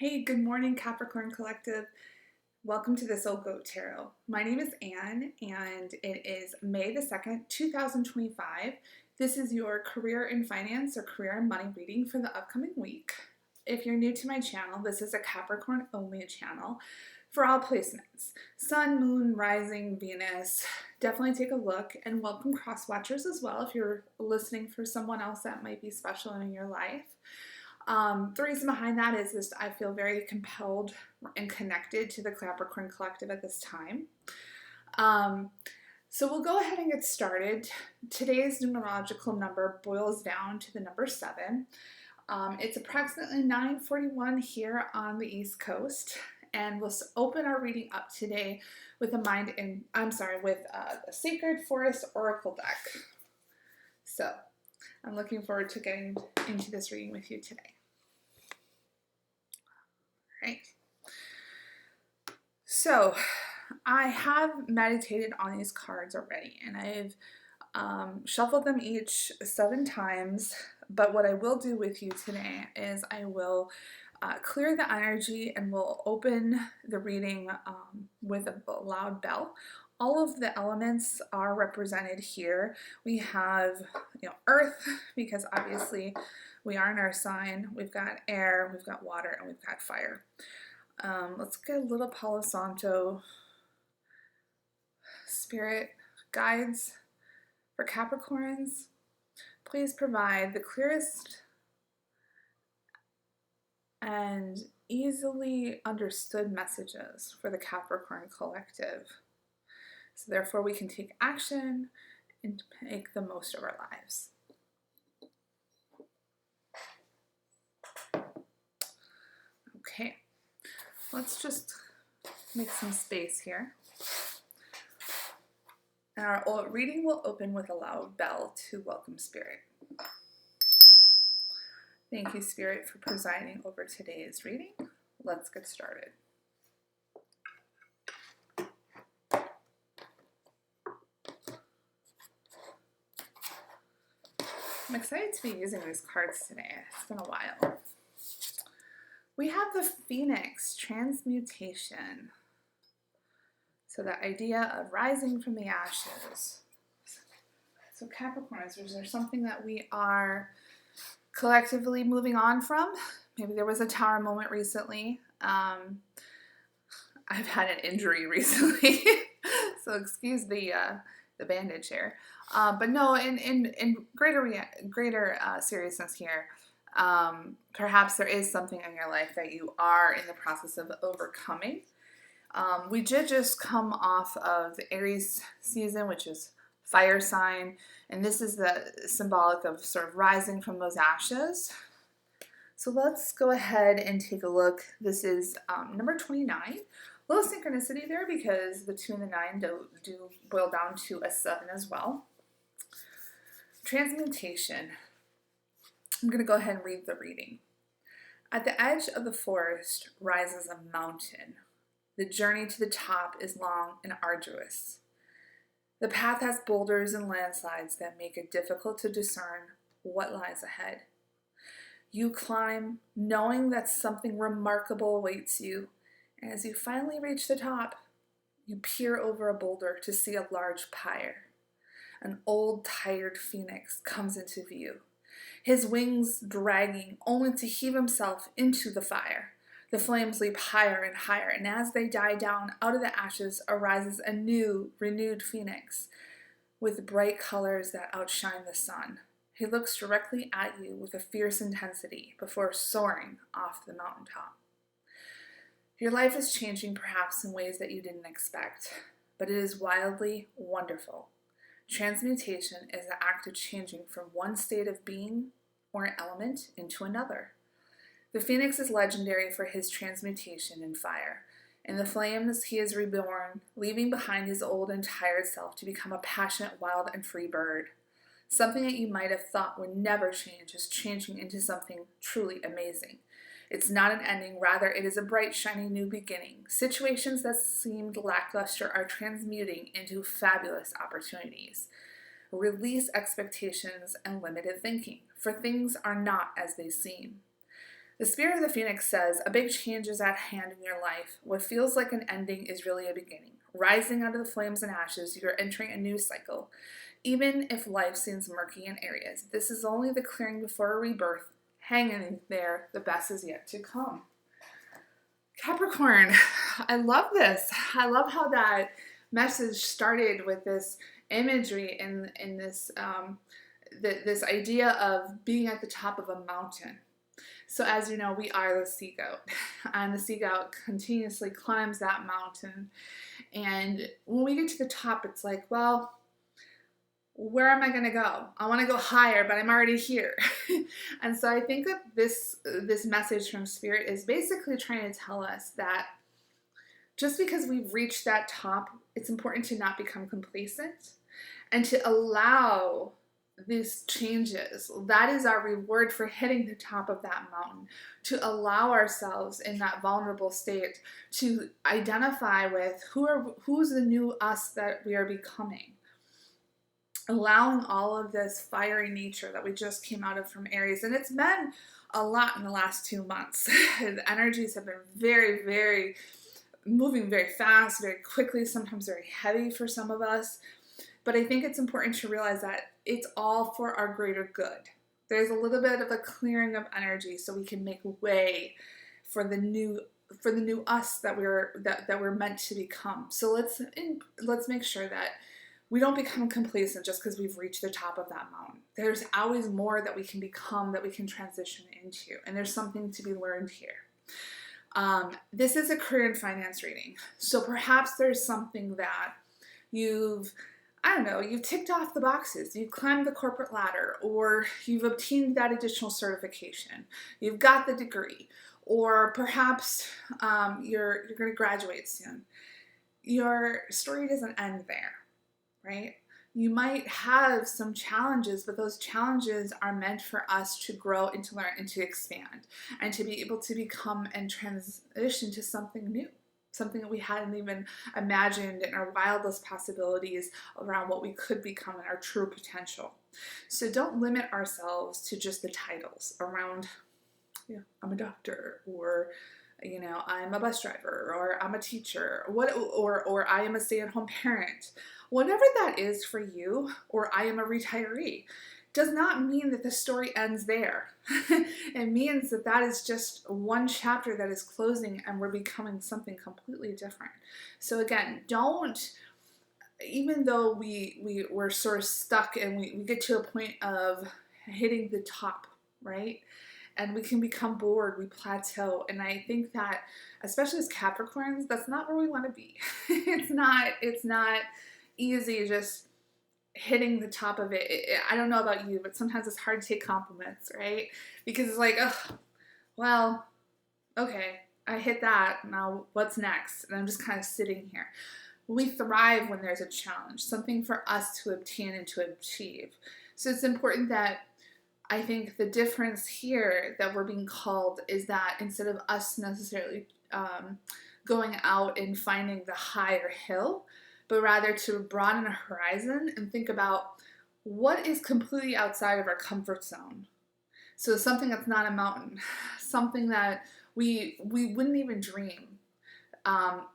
Hey, good morning, Capricorn Collective. Welcome to the Soul Goat Tarot. My name is Anne, and it is May the 2nd, 2025. This is your career and finance or career and money reading for the upcoming week. If you're new to my channel, this is a Capricorn only channel for all placements. Sun, Moon, Rising, Venus. Definitely take a look, and welcome cross watchers as well if you're listening for someone else that might be special in your life. The reason behind that is just I feel very compelled and connected to the Capricorn Collective at this time. So we'll go ahead and get started. Today's numerological number boils down to the number 7. It's approximately 9:41 here on the East Coast, and we'll open our reading up today with a Sacred Forest Oracle deck. So I'm looking forward to getting into this reading with you today. All right. So I have meditated on these cards already, and I've shuffled them each 7 times. But what I will do with you today is I will clear the energy and we'll open the reading with a loud bell. All of the elements are represented here. We have, earth, because obviously we are in our sign. We've got air, we've got water, and we've got fire. Let's get a little Palo Santo spirit guides for Capricorns. Please provide the clearest and easily understood messages for the Capricorn Collective. So therefore we can take action and make the most of our lives. Okay, let's just make some space here. And our reading will open with a loud bell to welcome Spirit. Thank you, Spirit, for presiding over today's reading. Let's get started. I'm excited to be using these cards today. It's been a while. We have the Phoenix transmutation. So the idea of rising from the ashes. So Capricorns, is there something that we are collectively moving on from? Maybe there was a tower moment recently. I've had an injury recently, so excuse the bandage here. But no, in greater seriousness here, perhaps there is something in your life that you are in the process of overcoming. We did just come off of the Aries season, which is fire sign, and this is the symbolic of sort of rising from those ashes. So let's go ahead and take a look. This is number 29. A little synchronicity there because the 2 and the 9 do boil down to a 7 as well. Transmutation. I'm going to go ahead and read the reading. At the edge of the forest rises a mountain. The journey to the top is long and arduous. The path has boulders and landslides that make it difficult to discern what lies ahead. You climb, knowing that something remarkable awaits you, and as you finally reach the top, you peer over a boulder to see a large pyre. An old, tired phoenix comes into view, his wings dragging, only to heave himself into the fire. The flames leap higher and higher, and as they die down, out of the ashes arises a new, renewed phoenix with bright colors that outshine the sun. He looks directly at you with a fierce intensity before soaring off the mountaintop. Your life is changing perhaps in ways that you didn't expect, but it is wildly wonderful. Transmutation is the act of changing from one state of being or an element into another. The phoenix is legendary for his transmutation in fire. In the flames, he is reborn, leaving behind his old and tired self to become a passionate, wild, and free bird. Something that you might have thought would never change is changing into something truly amazing. It's not an ending, rather it is a bright, shiny new beginning. Situations that seemed lackluster are transmuting into fabulous opportunities. Release expectations and limited thinking, for things are not as they seem. The Spirit of the Phoenix says, a big change is at hand in your life. What feels like an ending is really a beginning. Rising out of the flames and ashes, you're entering a new cycle. Even if life seems murky in areas, this is only the clearing before a rebirth. Hang in there, the best is yet to come. Capricorn, I love this. I love how that message started with this imagery and this this idea of being at the top of a mountain. So as you know, we are the sea goat, and the sea goat continuously climbs that mountain. And when we get to the top, it's like, well, where am I going to go? I want to go higher, but I'm already here. And so I think that this message from Spirit is basically trying to tell us that just because we've reached that top, it's important to not become complacent and to allow these changes. That is our reward for hitting the top of that mountain, to allow ourselves in that vulnerable state to identify with who's the new us that we are becoming. Allowing all of this fiery nature that we just came out of from Aries. And it's been a lot in the last 2 months. The energies have been very, very moving very fast, very quickly, sometimes very heavy for some of us. But I think it's important to realize that it's all for our greater good. There's a little bit of a clearing of energy so we can make way for the new us that we're meant to become. So let's make sure that we don't become complacent just because we've reached the top of that mountain. There's always more that we can become, that we can transition into, and there's something to be learned here. This is a career and finance reading. So perhaps there's something that you've ticked off the boxes. You've climbed the corporate ladder, or you've obtained that additional certification. You've got the degree, or perhaps you're going to graduate soon. Your story doesn't end there, right? You might have some challenges, but those challenges are meant for us to grow and to learn and to expand and to be able to become and transition to something new, something that we hadn't even imagined in our wildest possibilities around what we could become and our true potential. So don't limit ourselves to just the titles around, I'm a doctor, or I'm a bus driver, or I'm a teacher, or I am a stay-at-home parent. Whatever that is for you, or I am a retiree, does not mean that the story ends there. It means that that is just one chapter that is closing and we're becoming something completely different. So again, even though we're sort of stuck and we get to a point of hitting the top, right? And we can become bored, we plateau. And I think that, especially as Capricorns, that's not where we want to be. It's not easy just hitting the top of it. I don't know about you, but sometimes it's hard to take compliments, right? Because it's like, oh, well, okay, I hit that, now what's next? And I'm just kind of sitting here. We thrive when there's a challenge, something for us to obtain and to achieve. So it's important that I think the difference here that we're being called is that instead of us necessarily going out and finding the higher hill, but rather to broaden a horizon and think about what is completely outside of our comfort zone. So something that's not a mountain, something that we wouldn't even dream,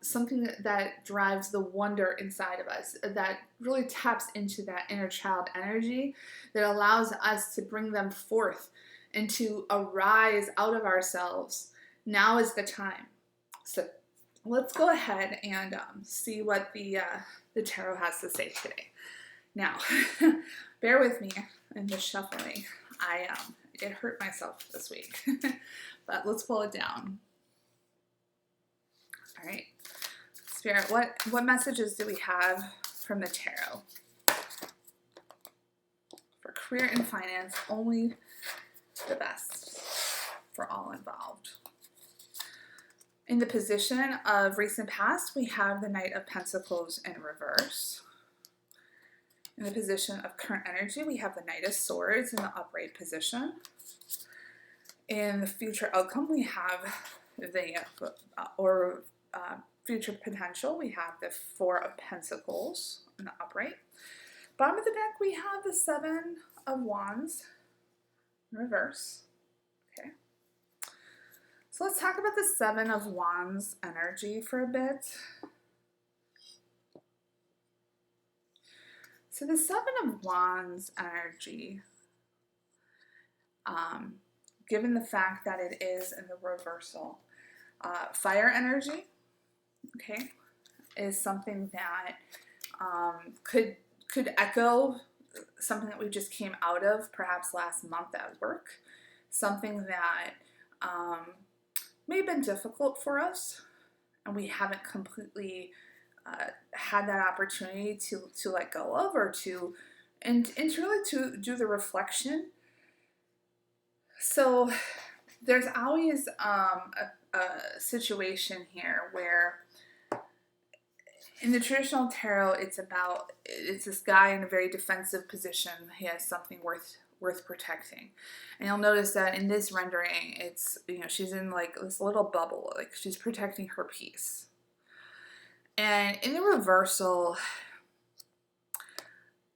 something that drives the wonder inside of us, that really taps into that inner child energy, that allows us to bring them forth and to arise out of ourselves. Now is the time. So let's go ahead and see what the tarot has to say today. Now, bear with me in this shuffling. It hurt myself this week, but let's pull it down. All right, Spirit, what messages do we have from the tarot? For career and finance, only the best for all involved. In the position of recent past, we have the Knight of Pentacles in reverse. In the position of current energy, we have the Knight of Swords in the upright position. In the future outcome, we have the future potential, we have the Four of Pentacles in the upright. Bottom of the deck, we have the Seven of Wands in reverse. Okay. So let's talk about the Seven of Wands energy for a bit. So the Seven of Wands energy, given the fact that it is in the reversal, fire energy, okay, is something that could echo something that we just came out of perhaps last month at work, something that may have been difficult for us, and we haven't completely had that opportunity to let go of, or to really to do the reflection. So there's always a situation here where in the traditional tarot, it's this guy in a very defensive position. He has something worth protecting, and you'll notice that in this rendering, it's, you know, she's in like this little bubble, like she's protecting her peace. And in the reversal,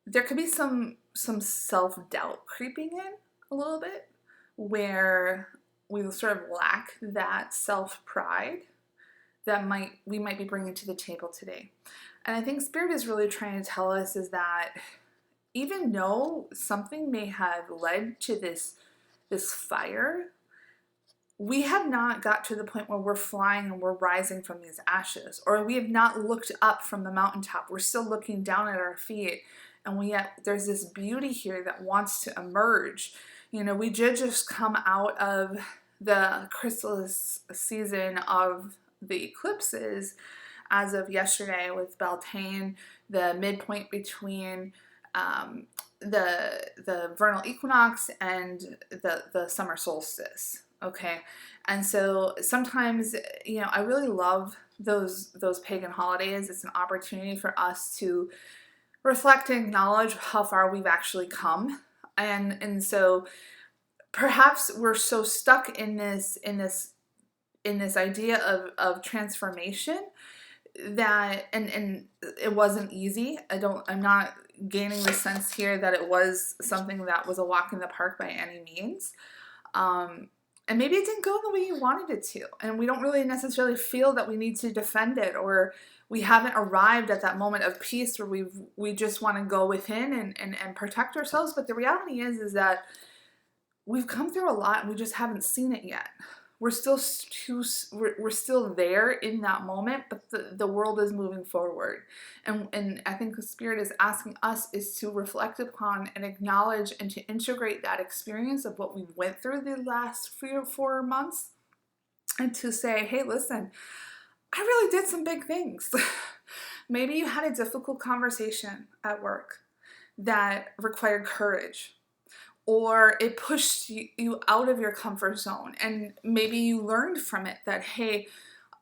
there could be some self-doubt creeping in a little bit, where we sort of lack that self-pride that we might be bringing to the table today. And I think Spirit is really trying to tell us is that even though something may have led to this fire, we have not got to the point where we're flying and we're rising from these ashes, or we have not looked up from the mountaintop. We're still looking down at our feet, and yet there's this beauty here that wants to emerge. You know, we did just come out of the chrysalis season of the eclipses as of yesterday with Beltane, the midpoint between the vernal equinox and the summer solstice. Okay, and so sometimes, you know, I really love those pagan holidays. It's an opportunity for us to reflect and acknowledge how far we've actually come, and so perhaps we're so stuck in this idea of transformation that, and it wasn't easy. I'm not gaining the sense here that it was something that was a walk in the park by any means. And maybe it didn't go the way you wanted it to, and we don't really necessarily feel that we need to defend it, or we haven't arrived at that moment of peace where we just want to go within and protect ourselves. But the reality is that we've come through a lot and we just haven't seen it yet. We're still there in that moment, but the world is moving forward. And I think the Spirit is asking us is to reflect upon and acknowledge and to integrate that experience of what we went through the last 4 months, and to say, hey, listen, I really did some big things. Maybe you had a difficult conversation at work that required courage, or it pushed you out of your comfort zone, and maybe you learned from it that, hey,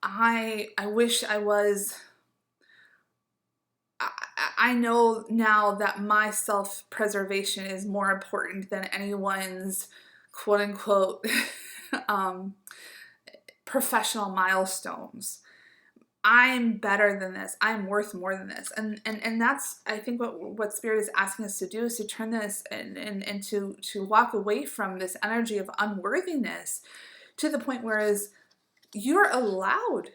I wish I was, I know now that my self-preservation is more important than anyone's quote unquote professional milestones. I'm better than this. I'm worth more than this. And that's, I think, what Spirit is asking us to do, is to turn this and to walk away from this energy of unworthiness to the point where you're allowed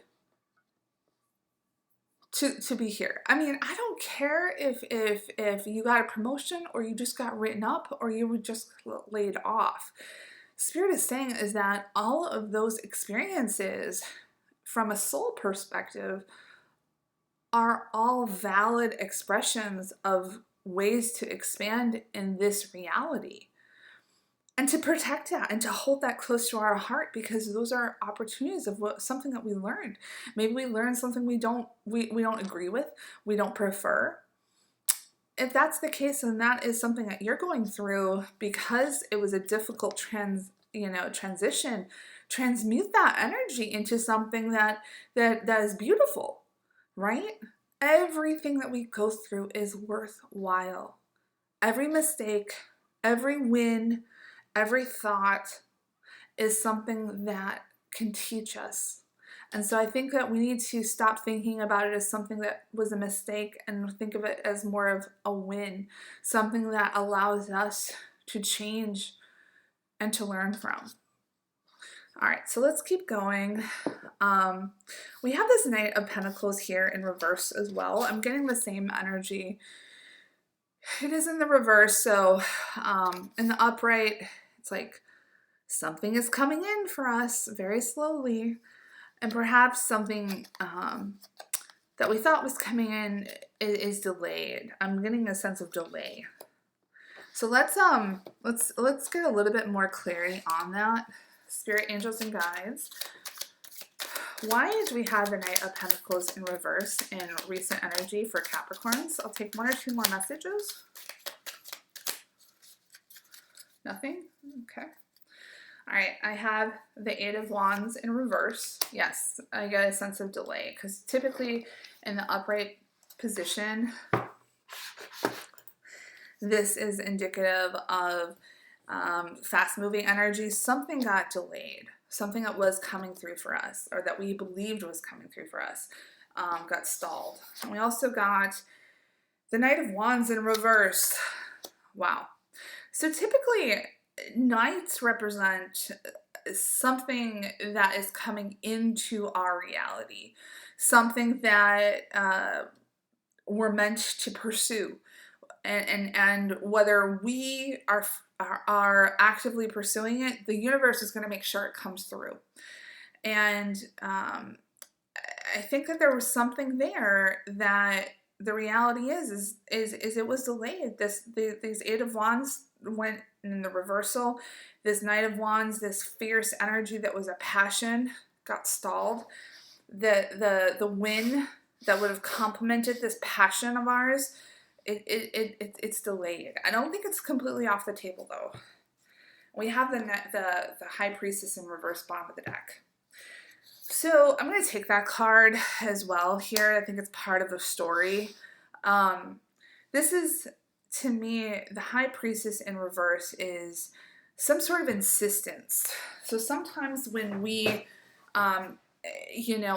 to be here. I mean, I don't care if you got a promotion, or you just got written up, or you were just laid off. Spirit is saying is that all of those experiences from a soul perspective are all valid expressions of ways to expand in this reality, and to protect that and to hold that close to our heart, because those are opportunities of something that we learned. Maybe we learned something we don't agree with, we don't prefer. If that's the case, and that is something that you're going through because it was a difficult transition, transmute that energy into something that is beautiful, right? Everything that we go through is worthwhile. Every mistake, every win, every thought is something that can teach us. And so I think that we need to stop thinking about it as something that was a mistake, and think of it as more of a win, something that allows us to change and to learn from. All right, so let's keep going. We have this Knight of Pentacles here in reverse as well. I'm getting the same energy. It is in the reverse, so in the upright, it's like something is coming in for us very slowly, and perhaps something that we thought was coming in is delayed. I'm getting a sense of delay. So let's get a little bit more clarity on that. Spirit, angels, and guides. Why do we have the Knight of Pentacles in reverse in recent energy for Capricorns? I'll take one or two more messages. Nothing? Okay. All right, I have the Eight of Wands in reverse. Yes, I get a sense of delay because typically in the upright position, this is indicative of fast-moving energy. Something got delayed. Something that was coming through for us, or that we believed was coming through for us, got stalled. And we also got the Knight of Wands in reverse. Wow. So typically, Knights represent something that is coming into our reality, something that we're meant to pursue. And whether we are actively pursuing it, the universe is going to make sure it comes through. And I think that there was something there that the reality is it was delayed. These Eight of Wands went in the reversal. This Knight of Wands, this fierce energy that was a passion, got stalled. The wind that would have complemented this passion of ours, it's delayed. I don't think it's completely off the table though. We have the High Priestess in reverse, bottom of the deck. So I'm going to take that card as well here. I think it's part of the story. This is, to me, the High Priestess in reverse is some sort of insistence. So sometimes when we,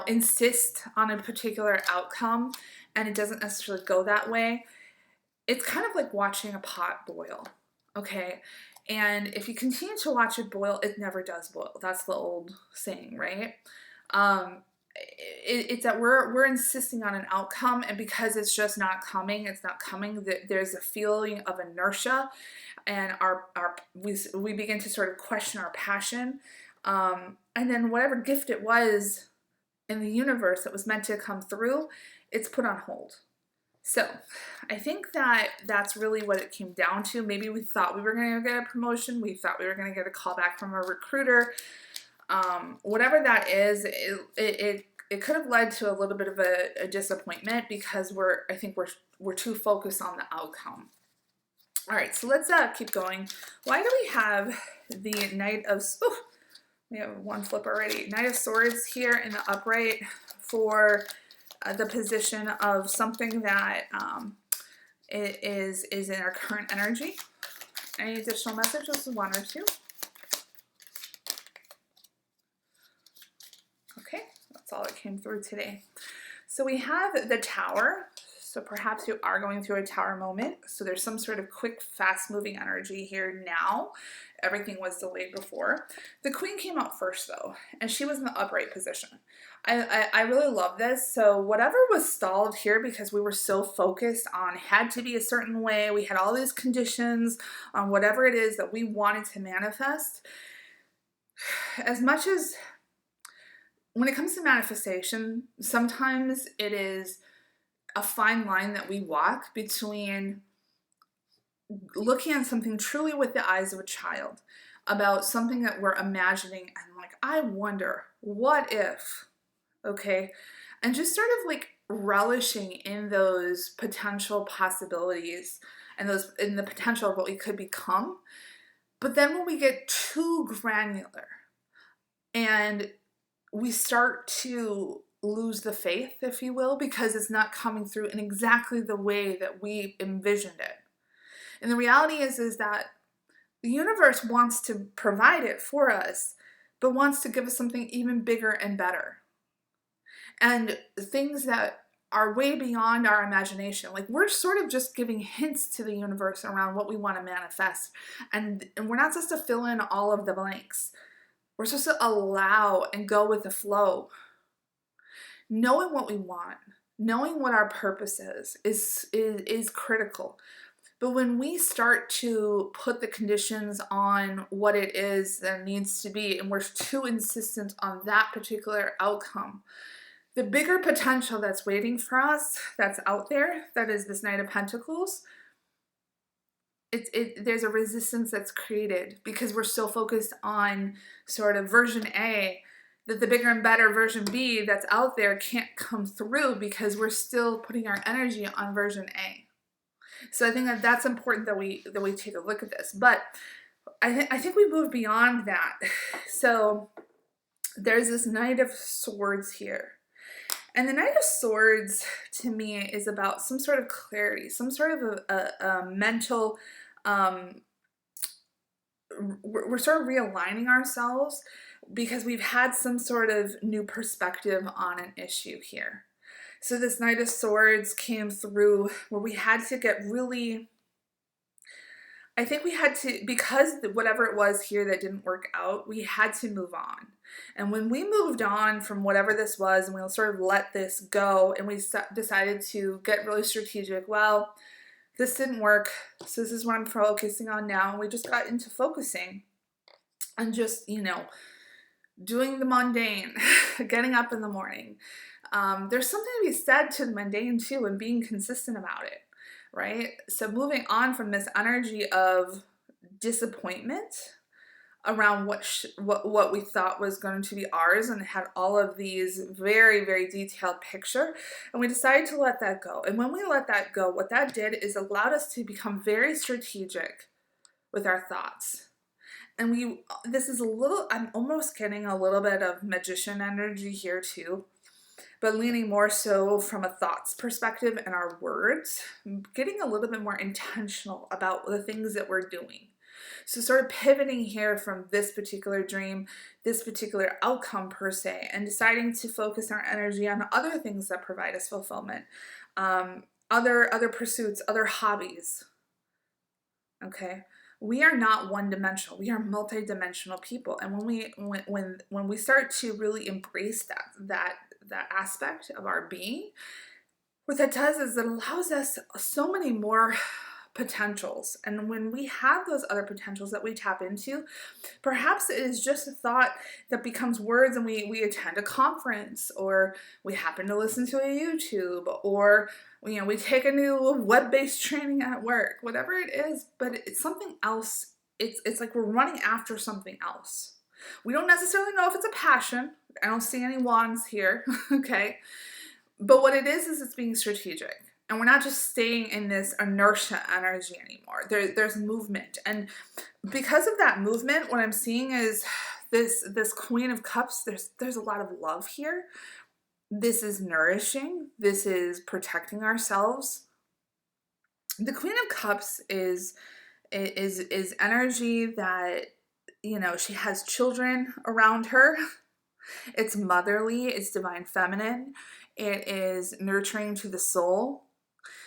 insist on a particular outcome and it doesn't necessarily go that way, it's kind of like watching a pot boil, okay? And if you continue to watch it boil, it never does boil. That's the old saying, right? It's that we're insisting on an outcome, and because it's just not coming, there's a feeling of inertia, and we begin to sort of question our passion, and then whatever gift it was in the universe that was meant to come through, it's put on hold. So I think that that's really what it came down to. Maybe we thought we were going to get a promotion. We thought we were going to get a call back from a recruiter. Whatever that is, it could have led to a little bit of a disappointment because I think we're too focused on the outcome. All right, so let's keep going. Why do we have the Knight of... we have one flip already. Knight of Swords here in the upright for... the position of something that is in our current energy. Any additional messages? One or two. Okay, that's all that came through today. So we have the Tower. So perhaps you are going through a Tower moment. So there's some sort of quick, fast-moving energy here now. Everything was delayed before. The Queen came out first, though, and she was in the upright position. I really love this. So whatever was stalled here because we were so focused on had to be a certain way, we had all these conditions on whatever it is that we wanted to manifest. As much as when it comes to manifestation, sometimes it is a fine line that we walk between looking at something truly with the eyes of a child about something that we're imagining and like, I wonder, what if, okay? And just sort of like relishing in those potential possibilities and in the potential of what we could become. But then when we get too granular and we start to lose the faith, if you will, because it's not coming through in exactly the way that we envisioned it. And the reality is that the universe wants to provide it for us, but wants to give us something even bigger and better. And things that are way beyond our imagination. Like we're sort of just giving hints to the universe around what we want to manifest. And we're not supposed to fill in all of the blanks. We're supposed to allow and go with the flow. Knowing what we want, knowing what our purpose is critical. But when we start to put the conditions on what it is that needs to be, and we're too insistent on that particular outcome, the bigger potential that's waiting for us, that's out there, that is this Knight of Pentacles, there's a resistance that's created because we're still focused on sort of version A, that the bigger and better version B that's out there can't come through because we're still putting our energy on version A. So I think that that's important that we take a look at this. But I think we move beyond that. So there's this Knight of Swords here. And the Knight of Swords, to me, is about some sort of clarity, some sort of a mental, we're sort of realigning ourselves because we've had some sort of new perspective on an issue here. So this Knight of Swords came through where we had to get really, I think we had to, because whatever it was here that didn't work out, we had to move on. And when we moved on from whatever this was, and we'll sort of let this go, and we decided to get really strategic, well, this didn't work, so this is what I'm focusing on now. And we just got into focusing on just, you know, doing the mundane, getting up in the morning. There's something to be said to the mundane too, and being consistent about it, right? So moving on from this energy of disappointment around what we thought was going to be ours, and had all of these very, very detailed picture, and we decided to let that go. And when we let that go, what that did is allowed us to become very strategic with our thoughts. And this is a little, I'm almost getting a little bit of magician energy here too, but leaning more so from a thoughts perspective and our words, getting a little bit more intentional about the things that we're doing. So sort of pivoting here from this particular dream, this particular outcome per se, and deciding to focus our energy on other things that provide us fulfillment, other pursuits, other hobbies. Okay, we are not one-dimensional. We are multi-dimensional people, and when we start to really embrace that aspect of our being, what that does is it allows us so many more potentials. And when we have those other potentials that we tap into, perhaps it is just a thought that becomes words, and we attend a conference, or we happen to listen to a YouTube, or you know, we take a new web-based training at work, whatever it is, but it's something else. It's like we're running after something else. We don't necessarily know if it's a passion. I don't see any wands here, okay? But what it is it's being strategic. And we're not just staying in this inertia energy anymore. There's movement. And because of that movement, what I'm seeing is this Queen of Cups, there's a lot of love here. This is nourishing. This is protecting ourselves. The Queen of Cups is energy that, you know, she has children around her. It's motherly, it's divine feminine. It is nurturing to the soul.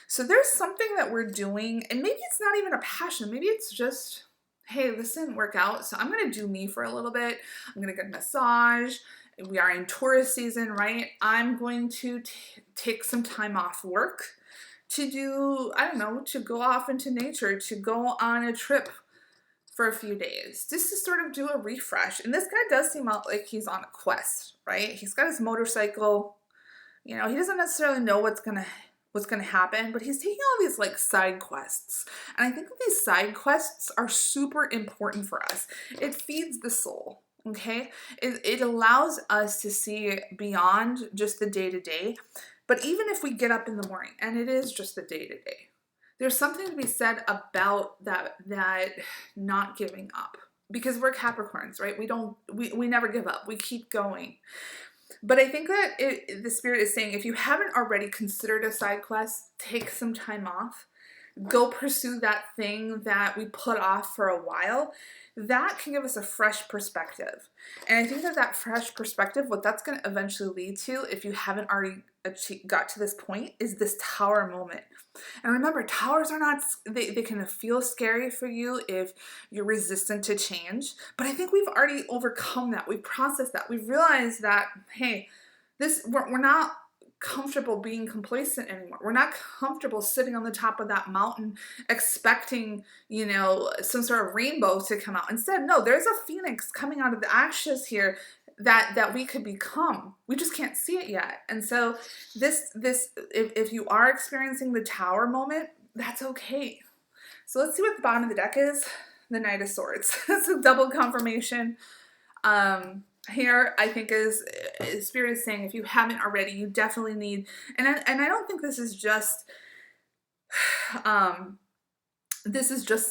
So there's something that we're doing, and maybe it's not even a passion. Maybe it's just, hey, this didn't work out, so I'm going to do me for a little bit. I'm going to get a massage. We are in Taurus season, right? I'm going to take some time off work to do, I don't know, to go off into nature, to go on a trip for a few days, just to sort of do a refresh. And this guy does seem like he's on a quest, right? He's got his motorcycle. You know, he doesn't necessarily know what's gonna happen, but he's taking all these like side quests. And I think that these side quests are super important for us. It feeds the soul, okay? It allows us to see beyond just the day-to-day. But even if we get up in the morning and it is just the day-to-day, there's something to be said about that not giving up. Because we're Capricorns, right? We never give up. We keep going. But I think that the spirit is saying, if you haven't already considered a side quest, take some time off. Go pursue that thing that we put off for a while. That can give us a fresh perspective. And I think that fresh perspective, what that's going to eventually lead to, if you haven't already got to this point is this tower moment. And remember, towers are not, they can feel scary for you if you're resistant to change. But I think we've already overcome that. We've processed that. We've realized that, hey, we're not comfortable being complacent anymore. We're not comfortable sitting on the top of that mountain expecting, you know, some sort of rainbow to come out. Instead, no, there's a phoenix coming out of the ashes here that we could become. We just can't see it yet. And so if you are experiencing the tower moment, that's okay. So let's see what the bottom of the deck is. The Knight of Swords. It's a double confirmation. Here, I think Spirit is saying, if you haven't already, you definitely need, and I don't think this is just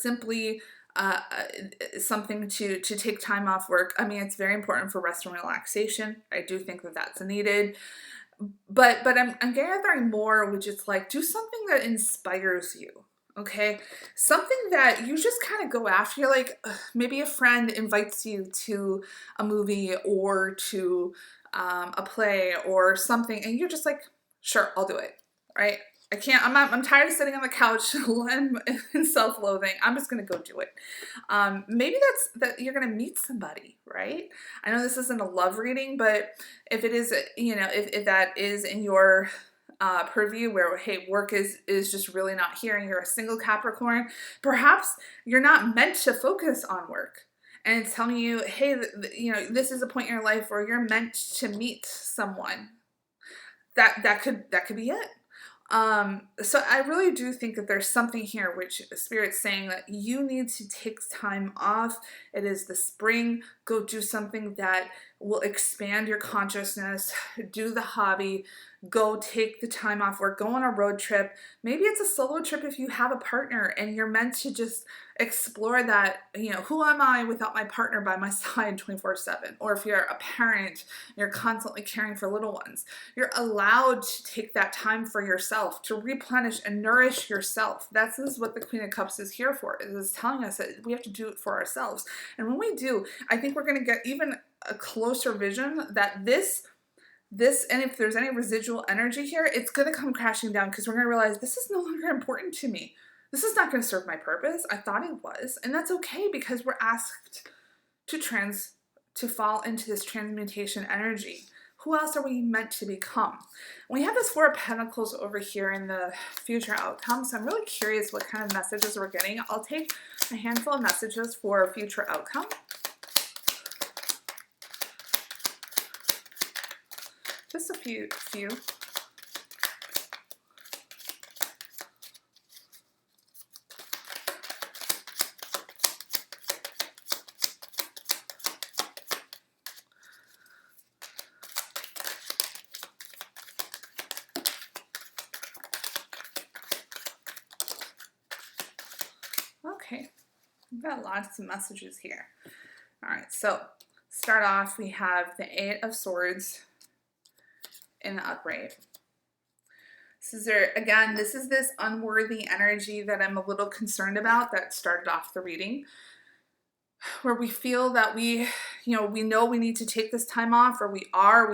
simply something to take time off work. I mean, it's very important for rest and relaxation. I do think that that's needed, but I'm gathering more, which is like, do something that inspires you. Okay, something that you just kind of go after. You're like, maybe a friend invites you to a movie or to a play or something, and you're just like, sure, I'll do it. Right? I'm tired of sitting on the couch in self-loathing. I'm just gonna go do it. Maybe that you're gonna meet somebody, right? I know this isn't a love reading, but if it is, you know, if that is in your purview, where, hey, work is just really not here and you're a single Capricorn, perhaps you're not meant to focus on work, and it's telling you, hey, you know, this is a point in your life where you're meant to meet someone. That could be it. So I really do think that there's something here which Spirit's saying that you need to take time off. It is the spring. Go do something that will expand your consciousness. Do the hobby. Go take the time off work. Go on a road trip. Maybe it's a solo trip if you have a partner and you're meant to just explore that, you know, who am I without my partner by my side 24/7? Or if you're a parent, you're constantly caring for little ones. You're allowed to take that time for yourself, to replenish and nourish yourself. This is what the Queen of Cups is here for. It is telling us that we have to do it for ourselves. And when we do, I think we're going to get even a closer vision that this, and if there's any residual energy here, it's going to come crashing down, because we're going to realize this is no longer important to me. This is not going to serve my purpose. I thought it was, and that's okay, because we're asked to fall into this transmutation energy. Who else are we meant to become? We have this Four of Pentacles over here in the future outcome, so I'm really curious what kind of messages we're getting. I'll take a handful of messages for future outcome. Just a few. Okay, we've got lots of messages here. All right, so start off, we have the Eight of Swords in the upright. This is this unworthy energy that I'm a little concerned about that started off the reading, where we feel that we know we need to take this time off, or we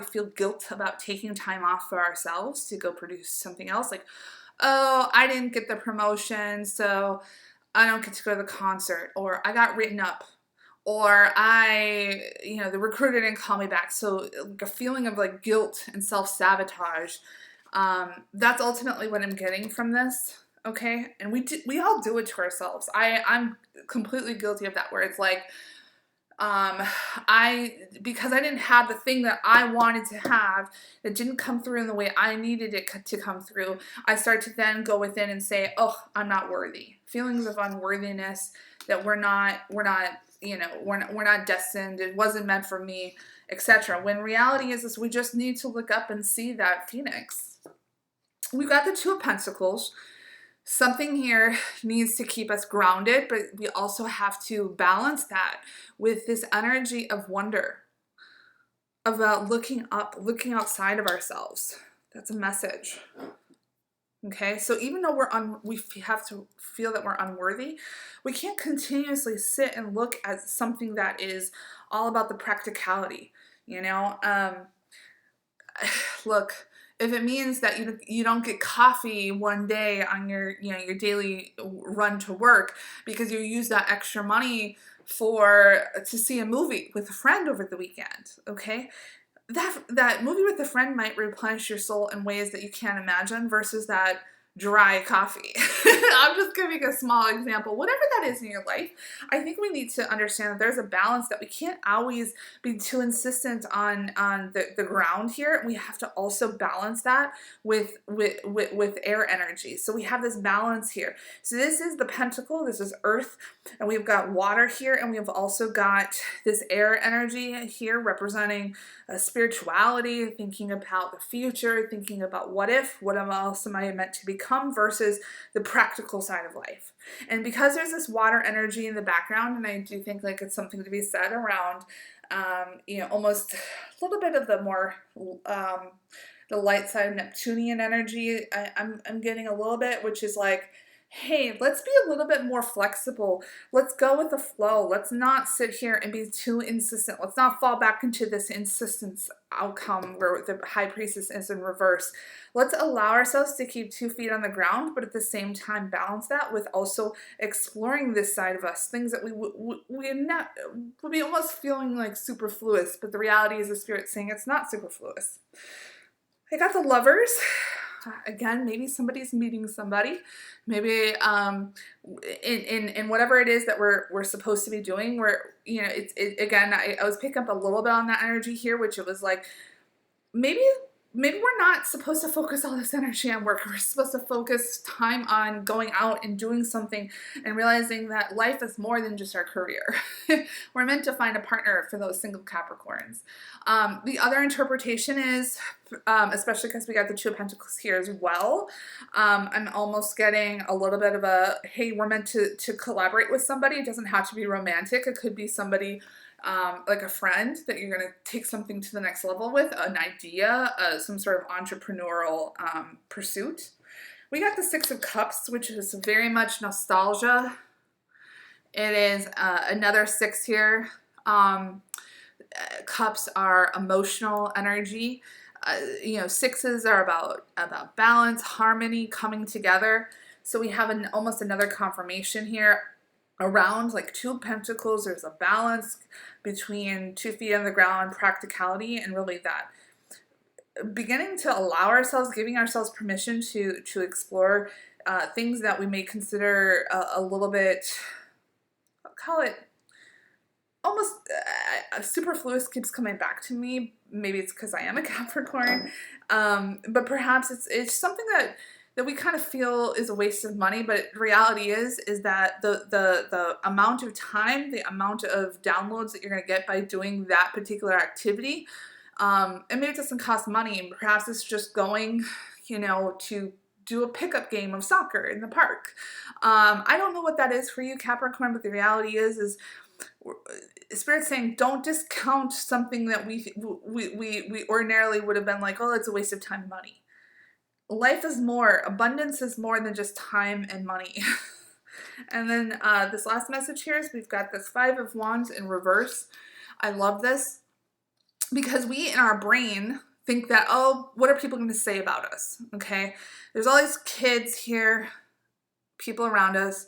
feel guilt about taking time off for ourselves to go produce something else. Like, oh, I didn't get the promotion, so I don't get to go to the concert, or I got written up, or the recruiter didn't call me back. So like a feeling of like guilt and self-sabotage. That's ultimately what I'm getting from this. Okay. And we all do it to ourselves. I'm completely guilty of that, where it's like, because I didn't have the thing that I wanted to have, it didn't come through in the way I needed it to come through. I start to then go within and say, oh, I'm not worthy. Feelings of unworthiness, that we're not destined, it wasn't meant for me, etc. When reality is we just need to look up and see that phoenix. We've got the Two of Pentacles. Something here needs to keep us grounded, but we also have to balance that with this energy of wonder, about looking up, looking outside of ourselves. That's a message. Okay, so even though we have to feel that we're unworthy, we can't continuously sit and look at something that is all about the practicality. Look, If it means that you don't get coffee one day on your your daily run to work because you use that extra money to see a movie with a friend over the weekend, okay? That movie with a friend might replenish your soul in ways that you can't imagine versus that dry coffee. I'm just giving a small example. Whatever that is in your life, I think we need to understand that there's a balance, that we can't always be too insistent on the ground here. We have to also balance that with air energy. So we have this balance here. So this is the pentacle, this is earth, and we've got water here, and we've also got this air energy here representing spirituality, thinking about the future, thinking about what else am I meant to become versus the practical side of life. And because there's this water energy in the background, and I do think like it's something to be said around, almost a little bit of the more, the light side Neptunian energy, I'm getting a little bit, which is like, hey, let's be a little bit more flexible. Let's go with the flow. Let's not sit here and be too insistent. Let's not fall back into this insistence outcome where the high priestess is in reverse. Let's allow ourselves to keep 2 feet on the ground, but at the same time balance that with also exploring this side of us, things that we would be almost feeling like superfluous, but the reality is the spirit saying it's not superfluous. I got the Lovers. Again, maybe somebody's meeting somebody. Maybe in whatever it is that we're supposed to be doing. Where again, I was picking up a little bit on that energy here, which it was like maybe we're not supposed to focus all this energy on work. We're supposed to focus time on going out and doing something and realizing that life is more than just our career. We're meant to find a partner for those single Capricorns. The other interpretation is, especially because we got the 2 of Pentacles here as well, I'm almost getting a little bit of a, hey, we're meant to collaborate with somebody. It doesn't have to be romantic. It could be somebody like a friend that you're going to take something to the next level with, an idea, some sort of entrepreneurial pursuit. We got the 6 of Cups, which is very much nostalgia. It is another 6 here. Cups are emotional energy. 6s are about balance, harmony, coming together. So we have almost another confirmation here. Around like 2 of Pentacles, there's a balance between 2 feet on the ground, practicality, and really that beginning to allow ourselves, giving ourselves permission to explore things that we may consider a little bit, I'll call it almost superfluous. Keeps coming back to me. Maybe it's because I am a Capricorn, but perhaps it's something that we kind of feel is a waste of money, but the reality is that the amount of time, the amount of downloads that you're going to get by doing that particular activity, and maybe it doesn't cost money, and perhaps it's just going, to do a pickup game of soccer in the park. I don't know what that is for you, Capricorn, but the reality is Spirit's saying don't discount something that we ordinarily would have been like, oh, it's a waste of time and money. Life is more. Abundance is more than just time and money. And then this last message here is we've got this 5 of Wands in reverse. I love this because we in our brain think that, oh, what are people going to say about us? Okay, there's all these kids here, people around us.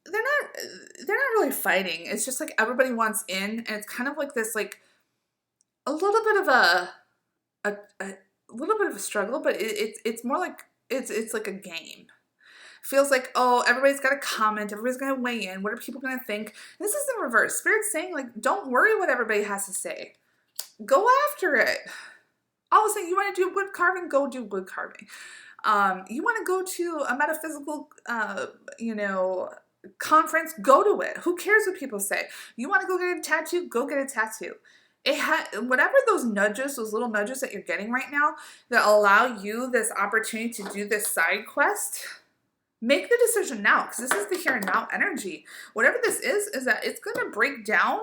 They're not really fighting. It's just like everybody wants in, and it's kind of like this, like a little bit of a little bit of a struggle, but it's more like it's like a game. Feels like, oh, everybody's got to comment, everybody's going to weigh in. What are people going to think? This is in reverse. Spirit's saying, like, don't worry what everybody has to say. Go after it. All of a sudden, you want to do wood carving? Go do wood carving. You want to go to a metaphysical, conference? Go to it. Who cares what people say? You want to go get a tattoo? Go get a tattoo. Whatever those nudges, those little nudges that you're getting right now that allow you this opportunity to do this side quest, make the decision now, because this is the here and now energy. Whatever this is that it's going to break down,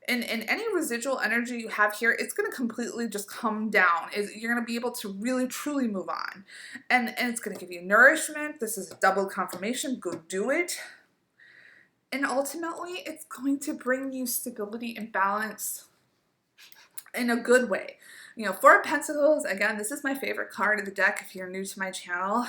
and any residual energy you have here, it's going to completely just come down. You're going to be able to really, truly move on. And it's going to give you nourishment. This is a double confirmation. Go do it. And ultimately, it's going to bring you stability and balance in a good way. Four of Pentacles, again, this is my favorite card of the deck if you're new to my channel.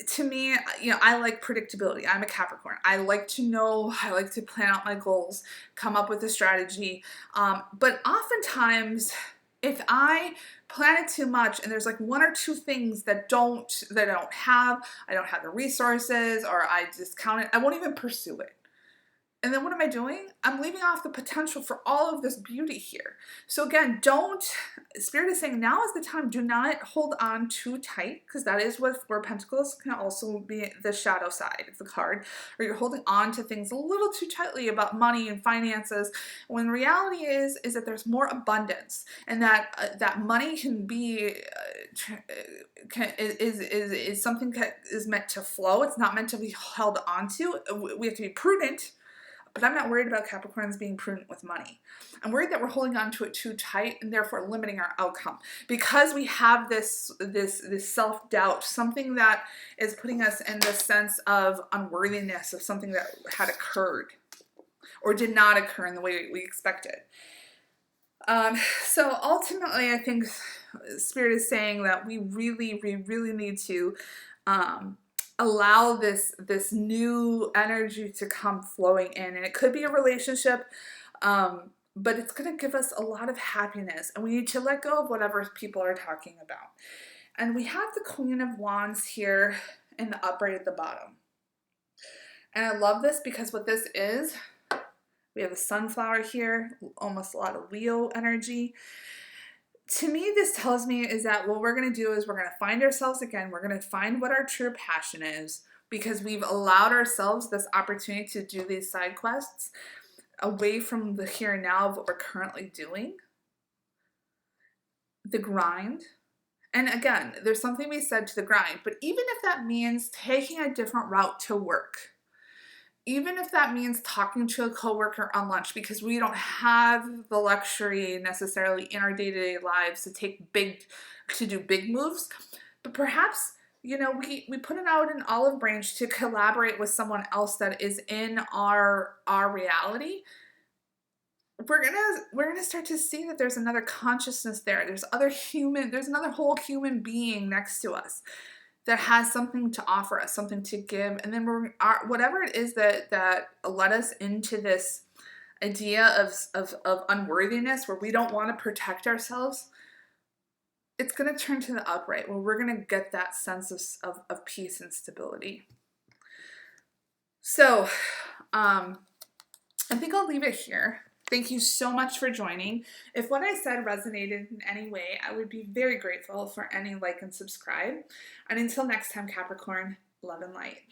To me, I like predictability. I'm a Capricorn. I like to know, I like to plan out my goals, come up with a strategy. But oftentimes, if I plan it too much and there's like one or two things that I don't have the resources, or I discount it, I won't even pursue it. And then what am I doing? I'm leaving off the potential for all of this beauty here. So again, Spirit is saying now is the time. Do not hold on too tight, because that is what Four Pentacles can also be, the shadow side of the card, where you're holding on to things a little too tightly about money and finances, when reality is that there's more abundance, and that money can be is something that is meant to flow. It's not meant to be held onto. We have to be prudent. But I'm not worried about Capricorns being prudent with money. I'm worried that we're holding on to it too tight and therefore limiting our outcome, because we have this self-doubt, something that is putting us in the sense of unworthiness of something that had occurred or did not occur in the way we expected. So ultimately, I think Spirit is saying that we really need to allow this new energy to come flowing in. And it could be a relationship, but it's going to give us a lot of happiness. And we need to let go of whatever people are talking about. And we have the Queen of Wands here in the upright at the bottom. And I love this because what this is, we have a sunflower here, almost a lot of Leo energy. To me, this tells me is that what we're going to do is we're going to find ourselves again. We're going to find what our true passion is, because we've allowed ourselves this opportunity to do these side quests away from the here and now of what we're currently doing, the grind. And again, there's something we said to the grind, but even if that means taking a different route to work, even if that means talking to a coworker on lunch, because we don't have the luxury necessarily in our day-to-day lives to do big moves, but perhaps, we put it out an olive branch to collaborate with someone else that is in our reality. We're gonna start to see that there's another consciousness there. There's another whole human being next to us that has something to offer us, something to give. And then whatever it is that led us into this idea of unworthiness, where we don't want to protect ourselves, it's going to turn to the upright, where we're going to get that sense of peace and stability. So I think I'll leave it here. Thank you so much for joining. If what I said resonated in any way, I would be very grateful for any like and subscribe. And until next time, Capricorn, love and light.